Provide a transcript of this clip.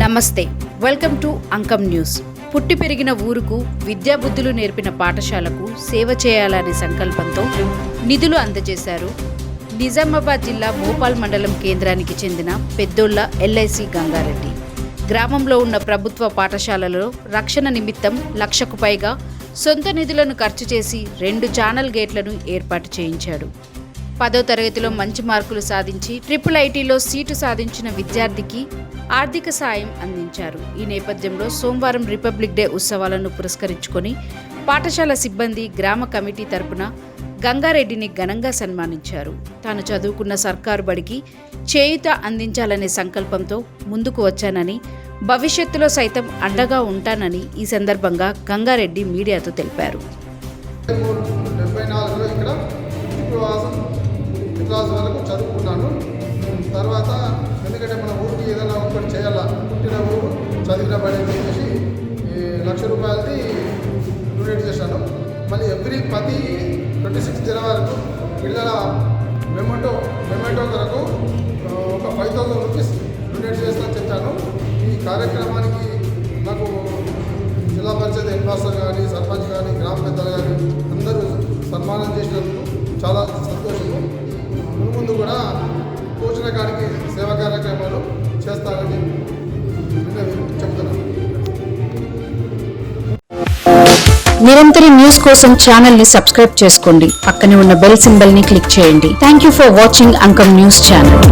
నమస్తే, welcome to Ankam news. పుట్టి పెరిగిన ఊరుకు విద్యాబుద్ధులు నేర్పిన పాఠశాలకు సేవ చేయాలనే సంకల్పంతో నిధులు అందజేశారు నిజామాబాద్ జిల్లా మోపాల్ మండలం కేంద్రానికి చెందిన పెద్దోళ్ల ఎల్ఐసి గంగారెడ్డి. గ్రామంలో ఉన్న ప్రభుత్వ పాఠశాలలో రక్షణ నిమిత్తం 1,00,000కు పైగా సొంత నిధులను ఖర్చు చేసి 2 ఛానల్ గేట్లను ఏర్పాటు చేయించాడు. 10వ తరగతిలో మంచి మార్కులు సాధించి IIITలో సీటు సాధించిన విద్యార్థికి ఆర్థిక సాయం అందించారు. ఈ నేపథ్యంలో సోమవారం రిపబ్లిక్ డే ఉత్సవాలను పురస్కరించుకొని పాఠశాల సిబ్బంది గ్రామ కమిటీ తరపున గంగారెడ్డిని ఘనంగా సన్మానించారు. తాను చదువుకున్న సర్కారు బడికి చేయూత అందించాలనే సంకల్పంతో ముందుకు వచ్చానని, భవిష్యత్తులో సైతం అండగా ఉంటానని ఈ సందర్భంగా గంగారెడ్డి మీడియాతో తెలిపారు. క్లాస్ వరకు చదువుకున్నాను. తర్వాత ఎందుకంటే మన ఊరికి ఏదైనా ఒకటి చేయాలా, పుట్టిన ఊరు చదివిన బడి చెప్పేసి 1,00,000 రూపాయలది డొనేట్ చేశాను. మళ్ళీ ప్రతి 26 జనవరికి పిల్లల మెమెంటో కొరకు ఒక 5,000 రూపీస్ డొనేట్ చేస్తానని చెప్పాను. ఈ కార్యక్రమానికి నాకు జిల్లా పరిషత్ హెడ్ మాస్టర్ కానీ, సర్పంచ్ కానీ, గ్రామ పెద్దలు కానీ అందరూ సన్మానం చేసినందుకు చాలా సంతోషము. ముందు కూడా పోషణకానికి సేవా కార్యక్రమాలు చేస్తారని చెప్తున్నాను. నిరంతర న్యూస్ కోసం ఛానల్ ని సబ్స్క్రైబ్ చేసుకోండి. పక్కనే ఉన్న బెల్ సింబల్ ని క్లిక్ చేయండి. Thank you for watching Ankam news channel.